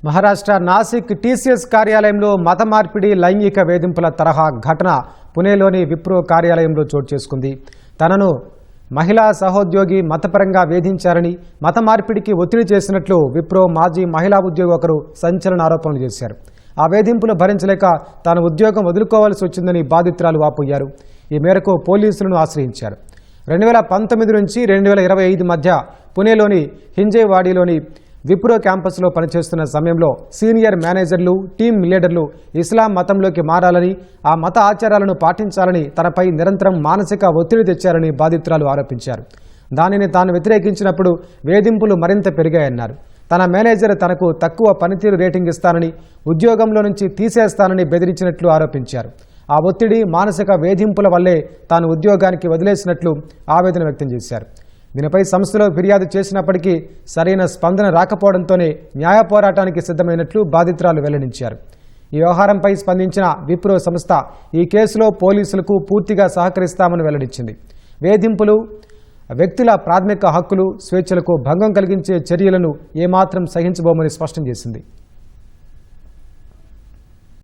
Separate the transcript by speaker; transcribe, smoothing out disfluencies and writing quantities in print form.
Speaker 1: Maharashtra Nashik TCS కార్యాలయంలో మత మార్పిడి లైంగిక వేధింపుల తరహా ఘటన పుణేలోని విప్రో కార్యాలయంలో చోటు చేసుకుంది. తనను మహిళా సహోద్యోగి మతపరంగా వేధించారని, మత మార్పిడికి ఒత్తిడి చేసినట్లు విప్రో మాజీ మహిళా ఉద్యోగి ఒకరు సంచలన ఆరోపణలు చేశారు. ఆ వేధింపులు భరించలేక తాను ఉద్యోగం వదులుకోవాల్సి వచ్చిందని బాధితురాలు వాపోయారు. ఈ మేరకు పోలీసులను ఆశ్రయించారు. 2019 నుంచి 2025 మధ్య పుణేలోని హింజేవాడీలోని విప్రో క్యాంపస్లో పనిచేస్తున్న సమయంలో సీనియర్ మేనేజర్లు, టీమ్ లీడర్లు ఇస్లాం మతంలోకి మారాలని, ఆ మత ఆచారాలను పాటించాలని తనపై నిరంతరం మానసిక ఒత్తిడి తెచ్చారని బాధితురాలు ఆరోపించారు. దానిని తాను వ్యతిరేకించినప్పుడు వేధింపులు మరింత పెరిగాయన్నారు. తన మేనేజర్ తనకు తక్కువ పనితీరు రేటింగ్ ఇస్తానని, ఉద్యోగంలో నుంచి తీసేస్తానని బెదిరించినట్లు ఆరోపించారు. ఆ ఒత్తిడి, మానసిక వేధింపుల వల్లే తాను ఉద్యోగానికి వదిలేసినట్లు ఆవేదన వ్యక్తం చేశారు. దీనిపై సంస్థలో ఫిర్యాదు చేసినప్పటికీ సరైన స్పందన రాకపోవడంతోనే న్యాయ పోరాటానికి సిద్ధమైనట్లు బాధితురాలు వెల్లడించారు. ఈ వ్యవహారంపై స్పందించిన విప్రో సంస్థ ఈ కేసులో పోలీసులకు పూర్తిగా సహకరిస్తామని వెల్లడించింది. వేధింపులు, వ్యక్తుల ప్రాథమిక హక్కులు, స్వేచ్ఛలకు భంగం కలిగించే చర్యలను ఏమాత్రం సహించబోమని స్పష్టం చేసింది.